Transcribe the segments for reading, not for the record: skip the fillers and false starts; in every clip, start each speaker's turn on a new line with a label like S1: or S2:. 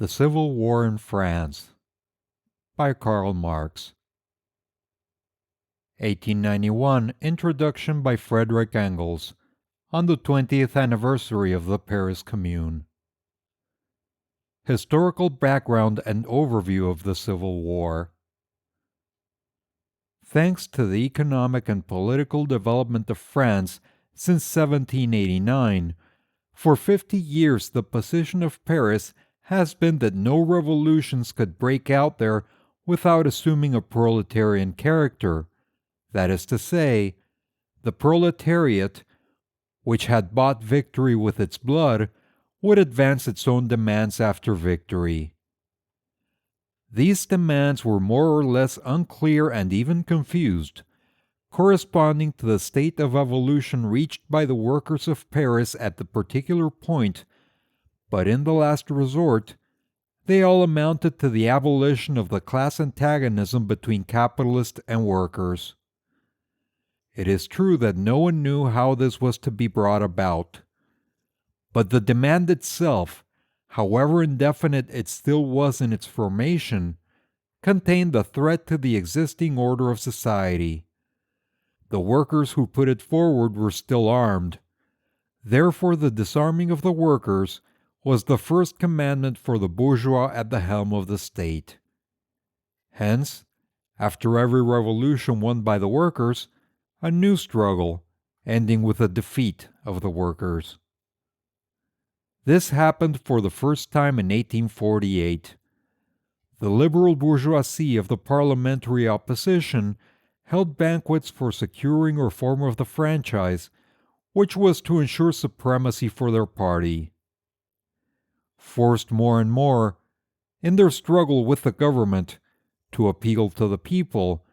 S1: The Civil War in France by Karl Marx. 1891 Introduction by Frederick Engels on the 20th anniversary of the Paris Commune. Historical background and overview of the Civil War. Thanks to the economic and political development of France since 1789, for 50 years the position of Paris has been that no revolutions could break out there without assuming a proletarian character. That is to say, the proletariat, which had bought victory with its blood, would advance its own demands after victory. These demands were more or less unclear and even confused, corresponding to the state of evolution reached by the workers of Paris at the particular point, but in the last resort, they all amounted to the abolition of the class antagonism between capitalists and workers. It is true that no one knew how this was to be brought about, but the demand itself, however indefinite it still was in its formation, contained the threat to the existing order of society. The workers who put it forward were still armed. Therefore, the disarming of the workers was the first commandment for the bourgeois at the helm of the state. Hence, after every revolution won by the workers, a new struggle, ending with the defeat of the workers. This happened for the first time in 1848. The liberal bourgeoisie of the parliamentary opposition held banquets for securing reform of the franchise, which was to ensure supremacy for their party. Forced more and more, in their struggle with the government, to appeal to the people,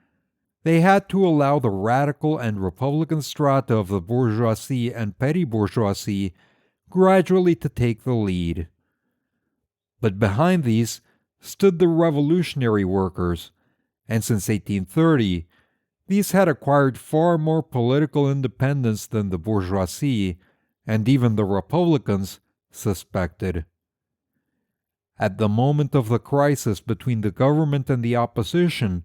S1: they had to allow the radical and republican strata of the bourgeoisie and petty bourgeoisie gradually to take the lead. But behind these stood the revolutionary workers, and since 1830, these had acquired far more political independence than the bourgeoisie, and even the republicans, suspected. At the moment of the crisis between the government and the opposition,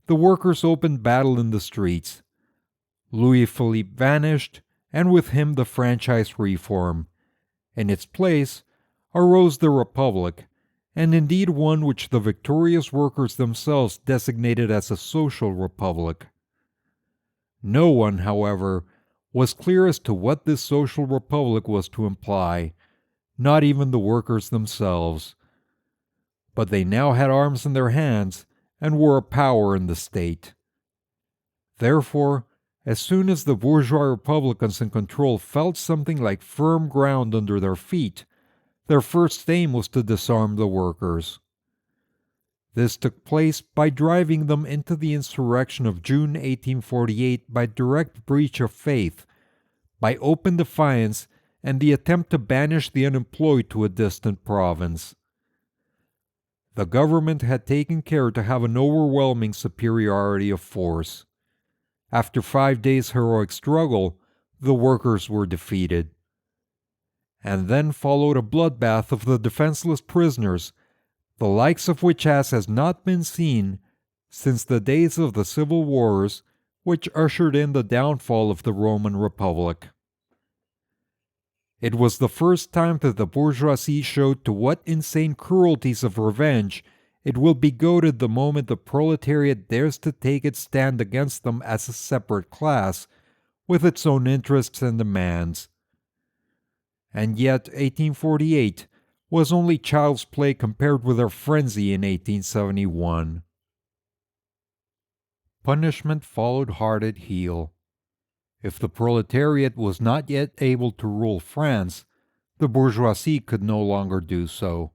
S1: the workers opened battle in the streets. Louis-Philippe vanished, and with him the franchise reform. In its place arose the Republic, and indeed one which the victorious workers themselves designated as a social republic. No one, however, was clear as to what this social republic was to imply, not even the workers themselves. But they now had arms in their hands and were a power in the state. Therefore, as soon as the bourgeois republicans in control felt something like firm ground under their feet, their first aim was to disarm the workers. This took place by driving them into the insurrection of June 1848 by direct breach of faith, by open defiance, and the attempt to banish the unemployed to a distant province. The government had taken care to have an overwhelming superiority of force. After 5 days' heroic struggle, the workers were defeated. And then followed a bloodbath of the defenseless prisoners, the likes of which has not been seen since the days of the civil wars which ushered in the downfall of the Roman Republic. It was the first time that the bourgeoisie showed to what insane cruelties of revenge it will be goaded the moment the proletariat dares to take its stand against them as a separate class, with its own interests and demands. And yet 1848 was only child's play compared with their frenzy in 1871. Punishment followed hard at heel. If the proletariat was not yet able to rule France, the bourgeoisie could no longer do so.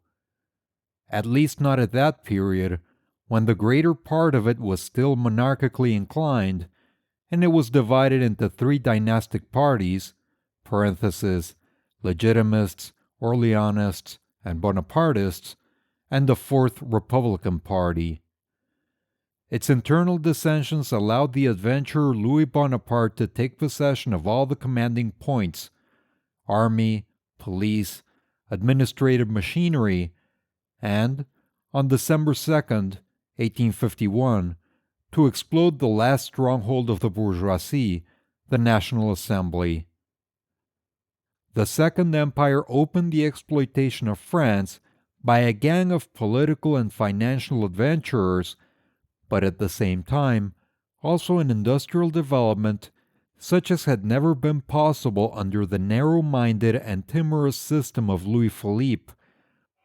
S1: At least not at that period, when the greater part of it was still monarchically inclined, and it was divided into 3 dynastic parties, Legitimists, Orleanists, and Bonapartists, and the 4th Republican Party. Its internal dissensions allowed the adventurer Louis Bonaparte to take possession of all the commanding points, army, police, administrative machinery, and, on December 2, 1851, to explode the last stronghold of the bourgeoisie, the National Assembly. The Second Empire opened the exploitation of France by a gang of political and financial adventurers, but at the same time, also an industrial development such as had never been possible under the narrow-minded and timorous system of Louis Philippe,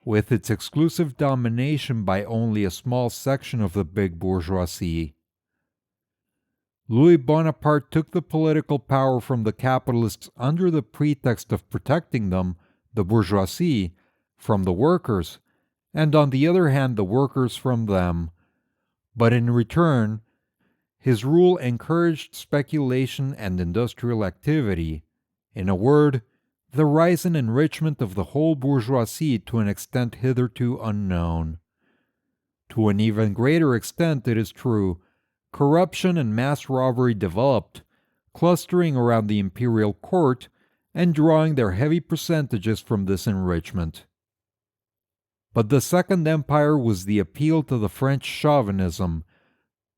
S1: with its exclusive domination by only a small section of the big bourgeoisie. Louis Bonaparte took the political power from the capitalists under the pretext of protecting them, the bourgeoisie, from the workers, and on the other hand the workers from them. But in return, his rule encouraged speculation and industrial activity. In a word, the rise and enrichment of the whole bourgeoisie to an extent hitherto unknown. To an even greater extent, it is true, corruption and mass robbery developed, clustering around the imperial court and drawing their heavy percentages from this enrichment. But the Second Empire was the appeal to the French chauvinism,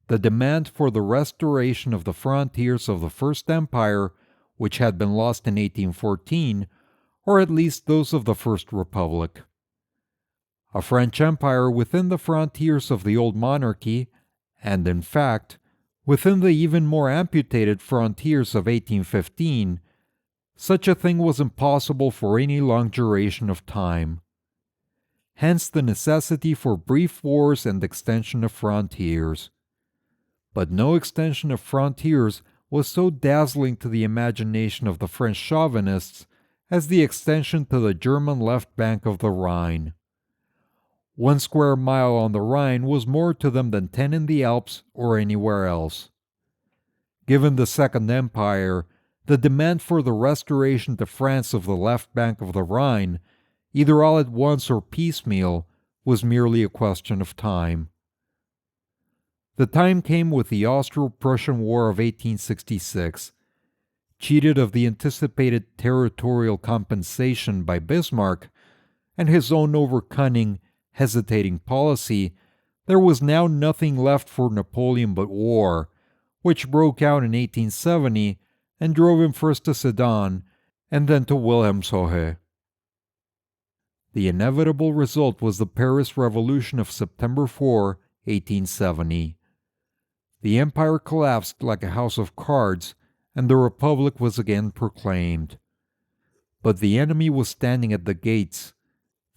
S1: the demand for the restoration of the frontiers of the First Empire, which had been lost in 1814, or at least those of the First Republic. A French empire within the frontiers of the old monarchy, and in fact, within the even more amputated frontiers of 1815, such a thing was impossible for any long duration of time. Hence the necessity for brief wars and extension of frontiers. But no extension of frontiers was so dazzling to the imagination of the French chauvinists as the extension to the German left bank of the Rhine. 1 square mile on the Rhine was more to them than 10 in the Alps or anywhere else. Given the Second Empire, the demand for the restoration to France of the left bank of the Rhine, either all at once or piecemeal, was merely a question of time. The time came with the Austro-Prussian War of 1866. Cheated of the anticipated territorial compensation by Bismarck, and his own over-cunning, hesitating policy, there was now nothing left for Napoleon but war, which broke out in 1870 and drove him first to Sedan and then to Wilhelmshöhe. The inevitable result was the Paris Revolution of September 4, 1870. The empire collapsed like a house of cards, and the Republic was again proclaimed. But the enemy was standing at the gates.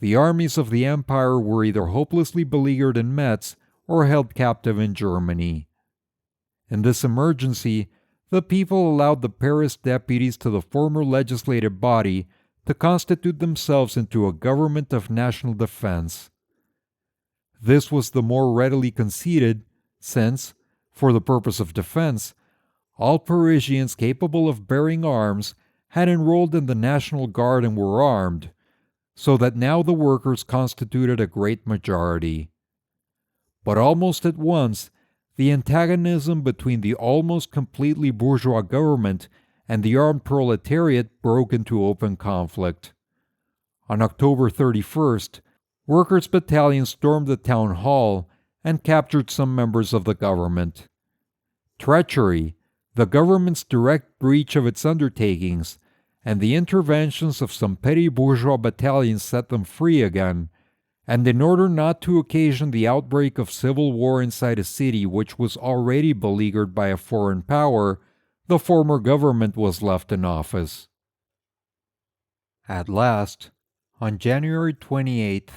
S1: The armies of the empire were either hopelessly beleaguered in Metz or held captive in Germany. In this emergency, the people allowed the Paris deputies to the former legislative body to constitute themselves into a government of national defense. This was the more readily conceded since, for the purpose of defense, all Parisians capable of bearing arms had enrolled in the National Guard and were armed, so that now the workers constituted a great majority. But almost at once, the antagonism between the almost completely bourgeois government and the armed proletariat broke into open conflict. On October 31st, workers' battalions stormed the town hall and captured some members of the government. Treachery, the government's direct breach of its undertakings, and the interventions of some petty bourgeois battalions set them free again, and in order not to occasion the outbreak of civil war inside a city which was already beleaguered by a foreign power, the former government was left in office. At last, on January 28,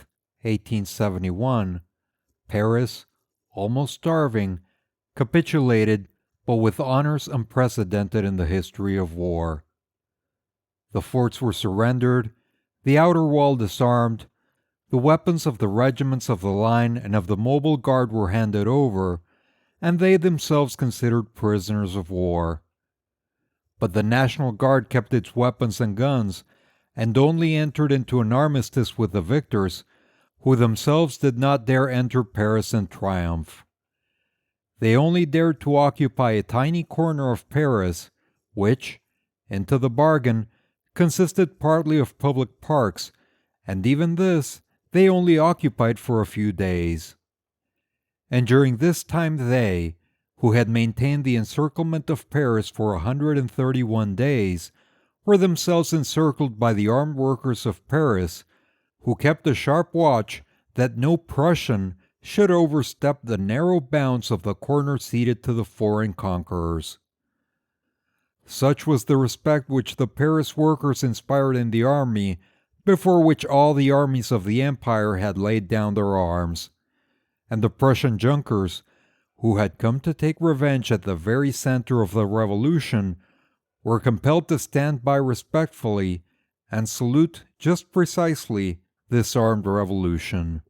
S1: 1871, Paris, almost starving, capitulated, but with honors unprecedented in the history of war. The forts were surrendered, the outer wall disarmed, the weapons of the regiments of the line and of the mobile guard were handed over, and they themselves considered prisoners of war. But the National Guard kept its weapons and guns, and only entered into an armistice with the victors, who themselves did not dare enter Paris in triumph. They only dared to occupy a tiny corner of Paris, which, into the bargain, consisted partly of public parks, and even this they only occupied for a few days. And during this time they, who had maintained the encirclement of Paris for 131 days, were themselves encircled by the armed workers of Paris, who kept a sharp watch that no Prussian should overstep the narrow bounds of the corner ceded to the foreign conquerors. Such was the respect which the Paris workers inspired in the army, before which all the armies of the empire had laid down their arms, and the Prussian Junkers, who had come to take revenge at the very center of the revolution, were compelled to stand by respectfully and salute just precisely this armed revolution.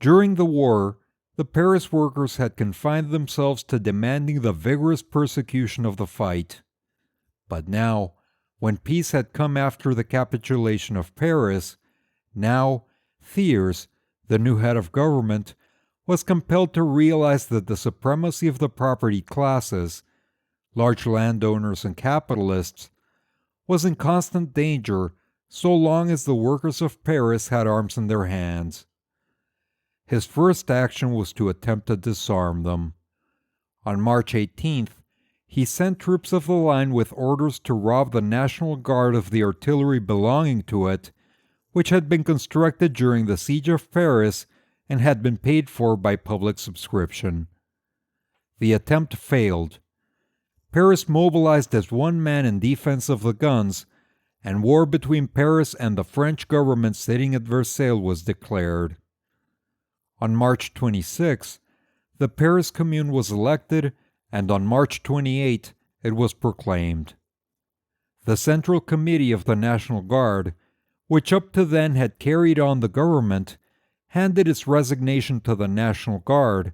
S1: During the war, the Paris workers had confined themselves to demanding the vigorous persecution of the fight. But now, when peace had come after the capitulation of Paris, now Thiers, the new head of government, was compelled to realize that the supremacy of the property classes, large landowners and capitalists, was in constant danger so long as the workers of Paris had arms in their hands. His first action was to attempt to disarm them. On March 18th, he sent troops of the line with orders to rob the National Guard of the artillery belonging to it, which had been constructed during the siege of Paris and had been paid for by public subscription. The attempt failed. Paris mobilized as one man in defense of the guns, and war between Paris and the French government sitting at Versailles was declared. On March 26, the Paris Commune was elected, and on March 28 it was proclaimed. The Central Committee of the National Guard, which up to then had carried on the government, handed its resignation to the National Guard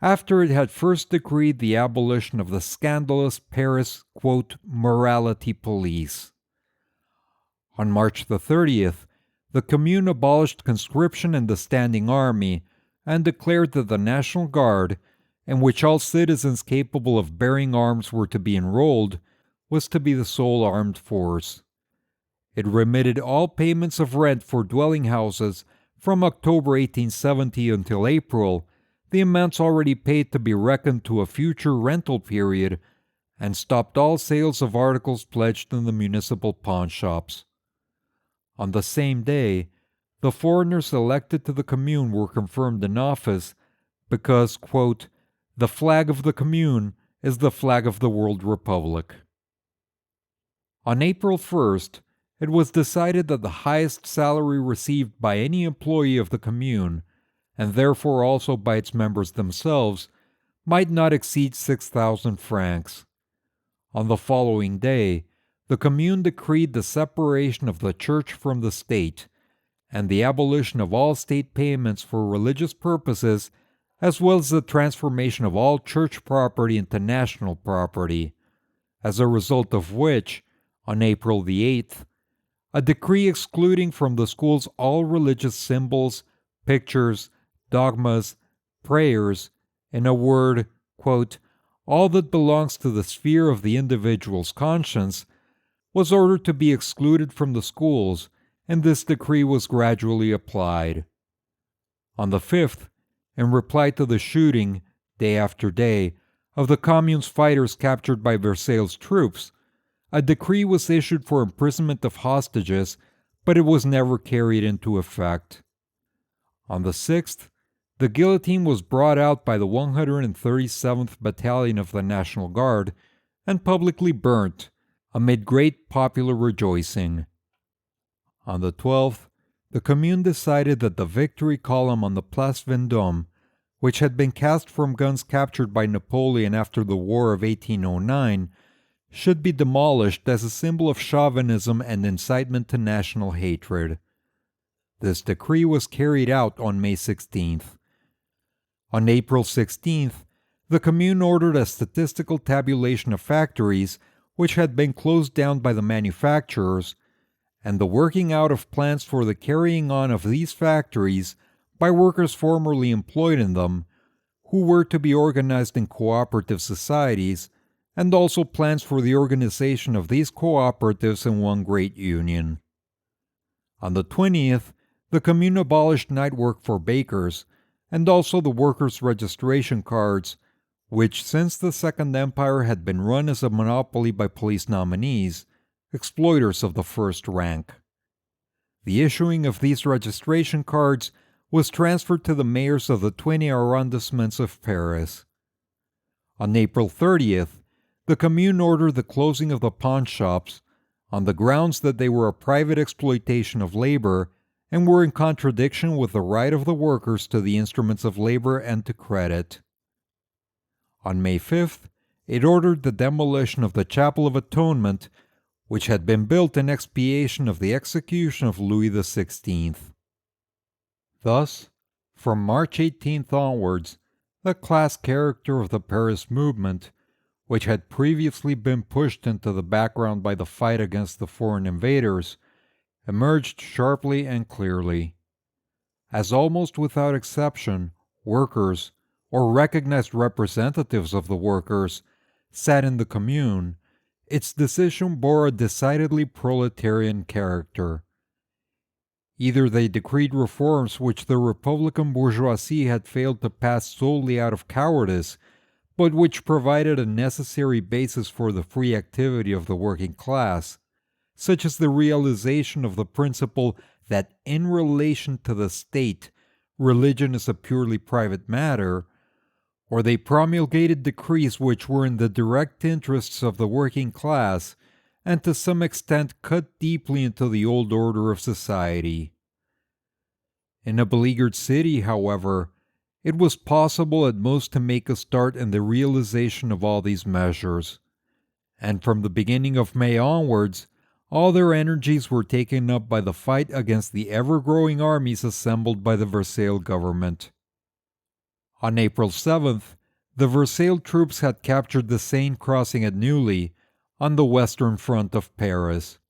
S1: after it had first decreed the abolition of the scandalous Paris, quote, morality police. On March the 30th, the Commune abolished conscription in the standing army and declared that the National Guard, in which all citizens capable of bearing arms were to be enrolled, was to be the sole armed force. It remitted all payments of rent for dwelling houses from October 1870 until April, the amounts already paid to be reckoned to a future rental period, and stopped all sales of articles pledged in the municipal pawnshops. On the same day, the foreigners elected to the Commune were confirmed in office because, quote, the flag of the Commune is the flag of the World Republic. On April 1st, it was decided that the highest salary received by any employee of the Commune, and therefore also by its members themselves, might not exceed 6,000 francs. On the following day, the Commune decreed the separation of the Church from the State, and the abolition of all state payments for religious purposes, as well as the transformation of all church property into national property, as a result of which, on April the 8th, a decree excluding from the schools all religious symbols, pictures, dogmas, prayers, in a word, quote, all that belongs to the sphere of the individual's conscience, was ordered to be excluded from the schools, and this decree was gradually applied. On the 5th, in reply to the shooting, day after day, of the Commune's fighters captured by Versailles troops, a decree was issued for imprisonment of hostages, but it was never carried into effect. On the 6th, the guillotine was brought out by the 137th Battalion of the National Guard and publicly burnt, amid great popular rejoicing. On the 12th, the Commune decided that the Victory Column on the Place Vendôme, which had been cast from guns captured by Napoleon after the War of 1809, should be demolished as a symbol of chauvinism and incitement to national hatred. This decree was carried out on May 16th. On April 16th, the Commune ordered a statistical tabulation of factories which had been closed down by the manufacturers, and the working out of plans for the carrying on of these factories by workers formerly employed in them, who were to be organized in cooperative societies, and also plans for the organization of these cooperatives in one great union. On the 20th, the Commune abolished night work for bakers, and also the workers' registration cards, which since the Second Empire had been run as a monopoly by police nominees, exploiters of the first rank. The issuing of these registration cards was transferred to the mayors of the 20 arrondissements of Paris. On April 30th, the Commune ordered the closing of the pawn shops on the grounds that they were a private exploitation of labor and were in contradiction with the right of the workers to the instruments of labor and to credit. On May 5th, it ordered the demolition of the Chapel of Atonement, which had been built in expiation of the execution of Louis XVI. Thus, from March 18th onwards, the class character of the Paris movement, which had previously been pushed into the background by the fight against the foreign invaders, emerged sharply and clearly. As almost without exception, workers, or recognized representatives of the workers, sat in the Commune, its decision bore a decidedly proletarian character. Either they decreed reforms which the Republican bourgeoisie had failed to pass solely out of cowardice, but which provided a necessary basis for the free activity of the working class, such as the realization of the principle that in relation to the state, religion is a purely private matter, or they promulgated decrees which were in the direct interests of the working class and to some extent cut deeply into the old order of society. In a beleaguered city, however, it was possible at most to make a start in the realization of all these measures, and from the beginning of May onwards, all their energies were taken up by the fight against the ever-growing armies assembled by the Versailles government. On April 7th, the Versailles troops had captured the Seine crossing at Neuilly, on the western front of Paris.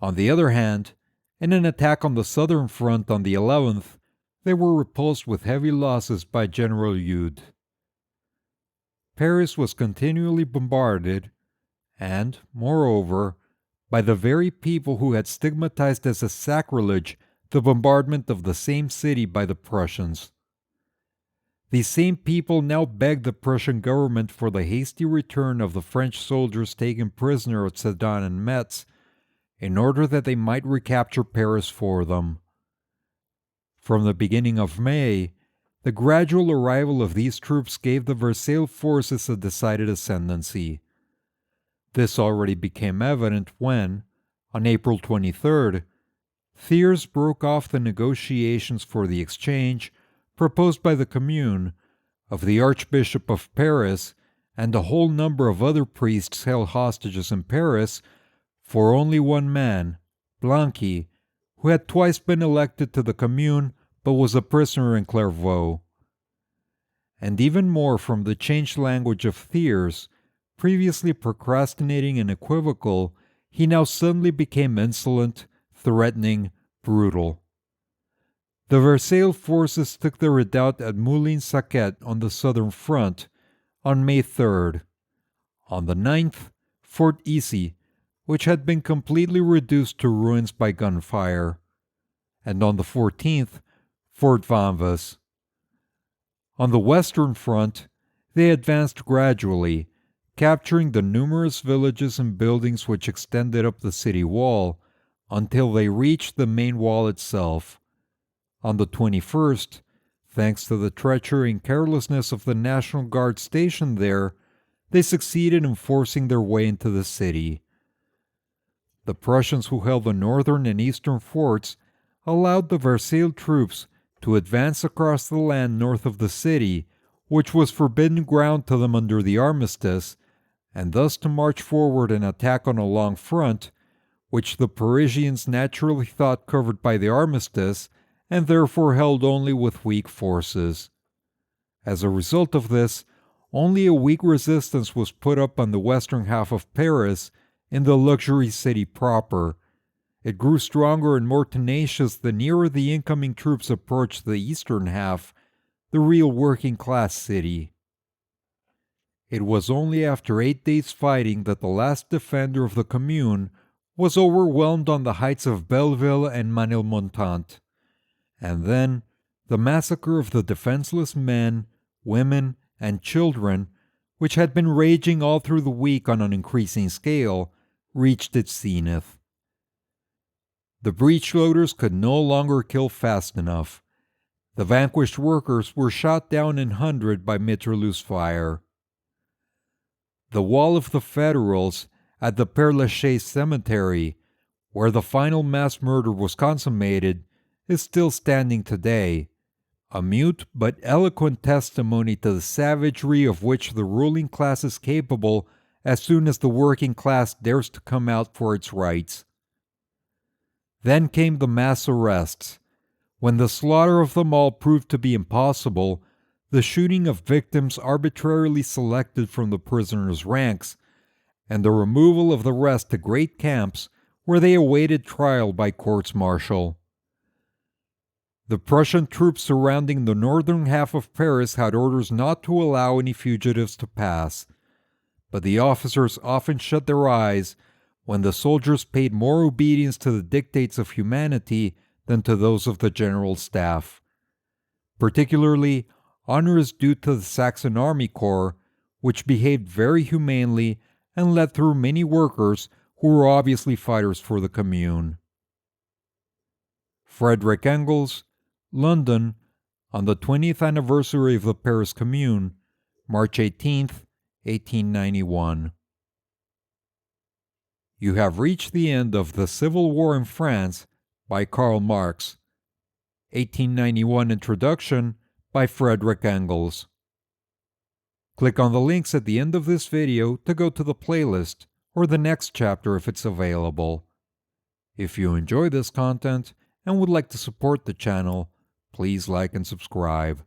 S1: On the other hand, in an attack on the southern front on the 11th, they were repulsed with heavy losses by General Eudes. Paris was continually bombarded, and, moreover, by the very people who had stigmatized as a sacrilege the bombardment of the same city by the Prussians. These same people now begged the Prussian government for the hasty return of the French soldiers taken prisoner at Sedan and Metz, in order that they might recapture Paris for them. From the beginning of May, the gradual arrival of these troops gave the Versailles forces a decided ascendancy. This already became evident when, on April 23rd, Thiers broke off the negotiations for the exchange proposed by the Commune of the Archbishop of Paris and a whole number of other priests held hostages in Paris for only one man, Blanqui, who had twice been elected to the Commune but was a prisoner in Clairvaux. And even more from the changed language of Thiers, previously procrastinating and equivocal, he now suddenly became insolent, threatening, brutal. The Versailles forces took the redoubt at Moulins-Saquet on the southern front on May 3rd. On the 9th, Fort Issy, which had been completely reduced to ruins by gunfire, and on the 14th, Fort Vanves. On the western front, they advanced gradually, capturing the numerous villages and buildings which extended up the city wall, until they reached the main wall itself. On the 21st, thanks to the treachery and carelessness of the National Guard stationed there, they succeeded in forcing their way into the city. The Prussians who held the northern and eastern forts allowed the Versailles troops to advance across the land north of the city, which was forbidden ground to them under the armistice, and thus to march forward and attack on a long front, which the Parisians naturally thought covered by the armistice, and therefore held only with weak forces. As a result of this, only a weak resistance was put up on the western half of Paris, in the luxury city proper. It grew stronger and more tenacious the nearer the incoming troops approached the eastern half, the real working-class city. It was only after 8 days' fighting that the last defender of the Commune was overwhelmed on the heights of Belleville and Manilmontant. And then, the massacre of the defenseless men, women, and children, which had been raging all through the week on an increasing scale, reached its zenith. The breechloaders could no longer kill fast enough. The vanquished workers were shot down in hundreds by mitrailleuse fire. The wall of the Federals at the Père Lachaise cemetery, where the final mass murder was consummated, is still standing today, a mute but eloquent testimony to the savagery of which the ruling class is capable as soon as the working class dares to come out for its rights. Then came the mass arrests. When the slaughter of them all proved to be impossible, the shooting of victims arbitrarily selected from the prisoners' ranks, and the removal of the rest to great camps where they awaited trial by courts-martial. The Prussian troops surrounding the northern half of Paris had orders not to allow any fugitives to pass, but the officers often shut their eyes when the soldiers paid more obedience to the dictates of humanity than to those of the general staff. Particularly, honor is due to the Saxon Army Corps, which behaved very humanely and let through many workers who were obviously fighters for the Commune. Frederick Engels, London, on the 20th anniversary of the Paris Commune, March 18th, 1891. You have reached the end of The Civil War in France by Karl Marx. 1891 Introduction by Frederick Engels. Click on the links at the end of this video to go to the playlist or the next chapter if it's available. If you enjoy this content and would like to support the channel, please like and subscribe.